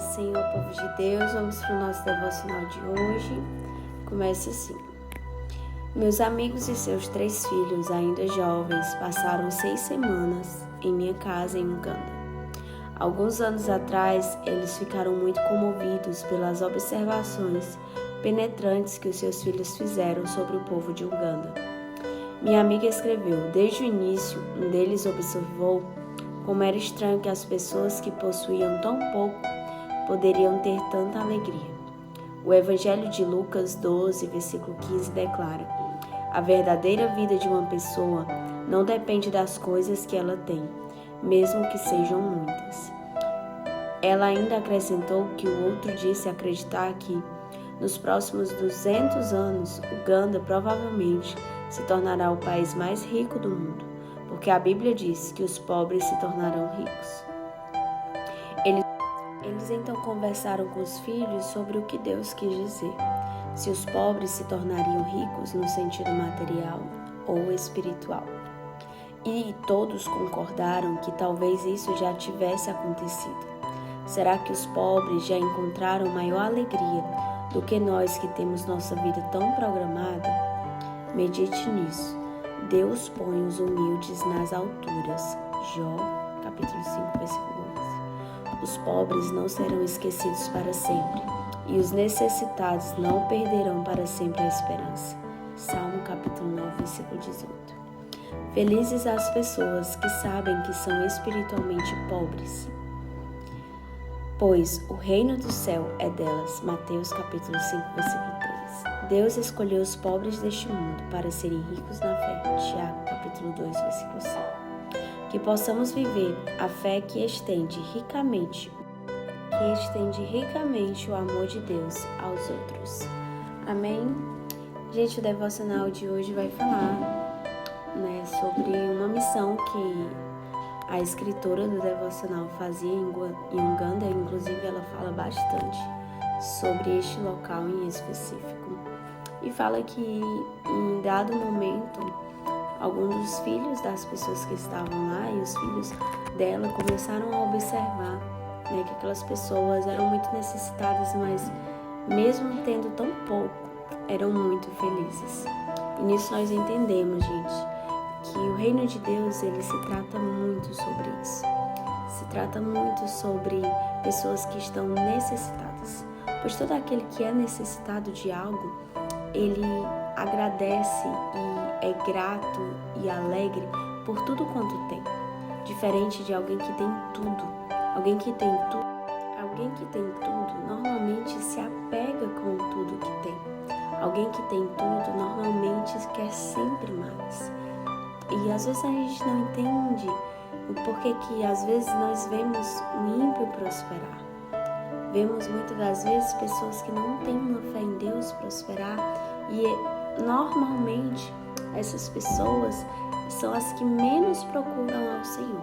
Senhor, povo de Deus. Vamos para o nosso devocional de hoje. Começa assim. Meus amigos e seus 3 filhos, ainda jovens, passaram 6 semanas em minha casa em Uganda. Alguns anos atrás, eles ficaram muito comovidos pelas observações penetrantes que os seus filhos fizeram sobre o povo de Uganda. Minha amiga escreveu: desde o início, um deles observou como era estranho que as pessoas que possuíam tão pouco poderiam ter tanta alegria. O Evangelho de Lucas 12, versículo 15 declara: a verdadeira vida de uma pessoa não depende das coisas que ela tem, mesmo que sejam muitas. Ela ainda acrescentou que o outro disse acreditar que, nos próximos 200 anos, Uganda provavelmente se tornará o país mais rico do mundo, porque a Bíblia diz que os pobres se tornarão ricos. Eles então conversaram com os filhos sobre o que Deus quis dizer, se os pobres se tornariam ricos no sentido material ou espiritual. E todos concordaram que talvez isso já tivesse acontecido. Será que os pobres já encontraram maior alegria do que nós que temos nossa vida tão programada? Medite nisso. Deus põe os humildes nas alturas. Jó, capítulo 5, versículo 11. Os pobres não serão esquecidos para sempre, e os necessitados não perderão para sempre a esperança. Salmo, capítulo 9, versículo 18. Felizes as pessoas que sabem que são espiritualmente pobres, pois o reino do céu é delas. Mateus, capítulo 5, versículo 3. Deus escolheu os pobres deste mundo para serem ricos na fé. Tiago, capítulo 2, versículo 5. Que possamos viver a fé que estende ricamente o amor de Deus aos outros. Amém? Gente, o devocional de hoje vai falar, sobre uma missão que a escritora do devocional fazia em Uganda. Inclusive, ela fala bastante sobre este local em específico. E fala que, em dado momento, alguns dos filhos das pessoas que estavam lá e os filhos dela começaram a observar que aquelas pessoas eram muito necessitadas, mas mesmo tendo tão pouco, eram muito felizes. E nisso nós entendemos, gente, que o reino de Deus, ele se trata muito sobre isso. Se trata muito sobre pessoas que estão necessitadas. Pois todo aquele que é necessitado de algo, ele agradece e é grato e alegre por tudo quanto tem. Diferente de alguém que tem tudo. Alguém que tem tudo normalmente se apega com tudo que tem. Alguém que tem tudo normalmente quer sempre mais. E às vezes a gente não entende o porquê que às vezes nós vemos um ímpio prosperar. Vemos muitas das vezes pessoas que não têm uma fé em Deus prosperar, e normalmente essas pessoas são as que menos procuram ao Senhor.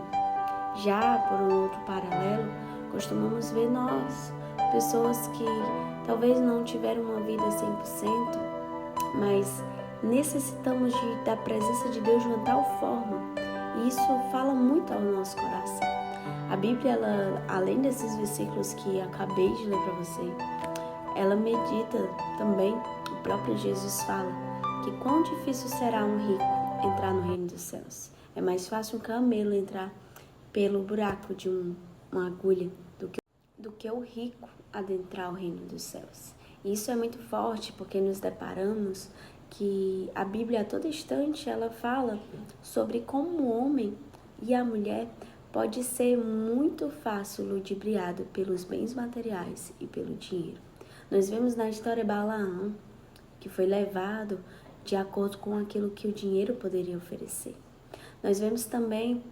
Já por um outro paralelo, costumamos ver nós, pessoas que talvez não tiveram uma vida 100%, mas necessitamos da presença de Deus de uma tal forma, e isso fala muito ao nosso coração. A Bíblia, ela, além desses versículos que acabei de ler para você, ela medita também. O próprio Jesus fala que quão difícil será um rico entrar no reino dos céus. É mais fácil um camelo entrar pelo buraco de uma agulha do que o rico adentrar o reino dos céus. E isso é muito forte, porque nos deparamos que a Bíblia a todo instante ela fala sobre como o homem e a mulher pode ser muito fácil ludibriado pelos bens materiais e pelo dinheiro. Nós vemos na história Balaão, que foi levado de acordo com aquilo que o dinheiro poderia oferecer. Nós vemos também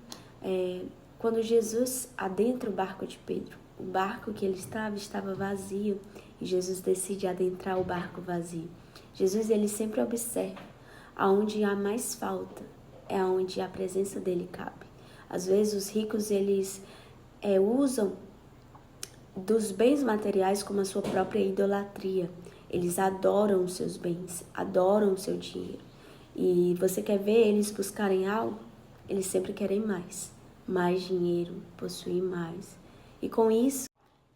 quando Jesus adentra o barco de Pedro. O barco que ele estava vazio, e Jesus decide adentrar o barco vazio. Jesus, ele sempre observa aonde há mais falta, é aonde a presença dele cabe. Às vezes os ricos, eles usam dos bens materiais como a sua própria idolatria. Eles adoram os seus bens, adoram o seu dinheiro. E você quer ver eles buscarem algo? Eles sempre querem mais dinheiro, possuir mais. E com isso,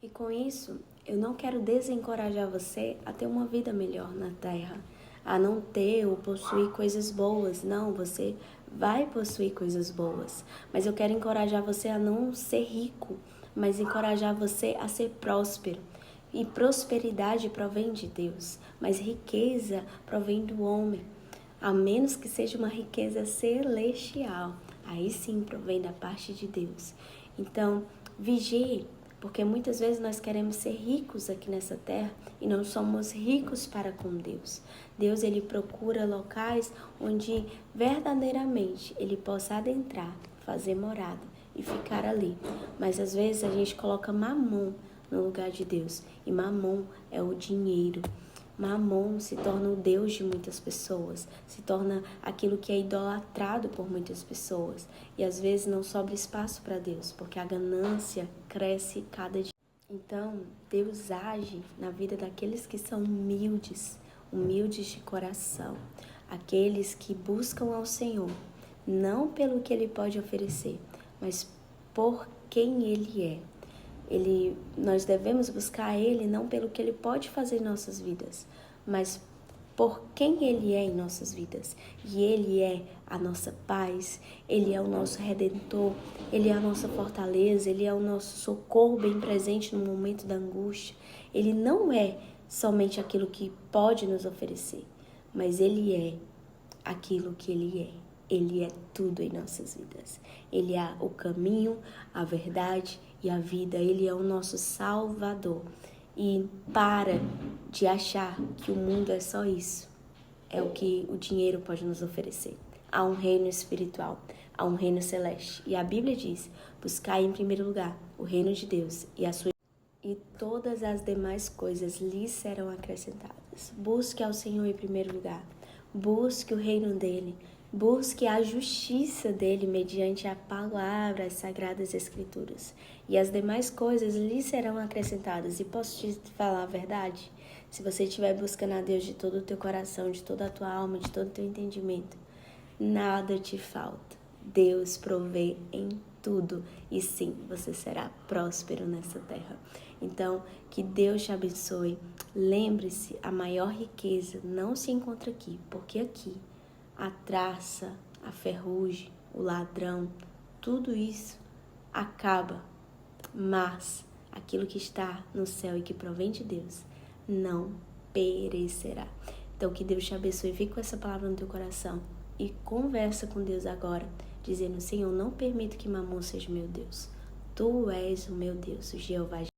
E com isso, eu não quero desencorajar você a ter uma vida melhor na terra, a não ter ou possuir coisas boas. Não, você vai possuir coisas boas. Mas eu quero encorajar você a não ser rico, mas encorajar você a ser próspero. E prosperidade provém de Deus, mas riqueza provém do homem. A menos que seja uma riqueza celestial, aí sim provém da parte de Deus. Então, vigie, porque muitas vezes nós queremos ser ricos aqui nessa terra e não somos ricos para com Deus. Deus, ele procura locais onde verdadeiramente ele possa adentrar, fazer morada e ficar ali. Mas às vezes a gente coloca mamon no lugar de Deus, e mamon é o dinheiro. Mamon se torna o Deus de muitas pessoas, se torna aquilo que é idolatrado por muitas pessoas. E às vezes não sobra espaço para Deus, porque a ganância cresce cada dia. Então, Deus age na vida daqueles que são humildes, humildes de coração, aqueles que buscam ao Senhor, não pelo que Ele pode oferecer, mas por quem Ele é. Nós devemos buscar Ele não pelo que Ele pode fazer em nossas vidas, mas por quem Ele é em nossas vidas. E Ele é a nossa paz, Ele é o nosso Redentor, Ele é a nossa fortaleza, Ele é o nosso socorro bem presente no momento da angústia. Ele não é somente aquilo que pode nos oferecer, mas Ele é aquilo que Ele é. Ele é tudo em nossas vidas. Ele é o caminho, a verdade e a vida. Ele é o nosso Salvador. E para de achar que o mundo é só isso. É o que o dinheiro pode nos oferecer. Há um reino espiritual, há um reino celeste. E a Bíblia diz, buscai em primeiro lugar o reino de Deus e todas as demais coisas lhes serão acrescentadas. Busque ao Senhor em primeiro lugar. Busque o reino dele. Busque a justiça dele mediante a palavra, as sagradas escrituras. E as demais coisas lhe serão acrescentadas. E posso te falar a verdade? Se você estiver buscando a Deus de todo o teu coração, de toda a tua alma, de todo o teu entendimento, nada te falta. Deus provê em tudo. E sim, você será próspero nessa terra. Então, que Deus te abençoe. Lembre-se, a maior riqueza não se encontra aqui, porque aqui a traça, a ferrugem, o ladrão, tudo isso acaba, mas aquilo que está no céu e que provém de Deus não perecerá. Então que Deus te abençoe, fique com essa palavra no teu coração e conversa com Deus agora, dizendo: Senhor, não permito que mamon seja meu Deus, Tu és o meu Deus, o Jeová.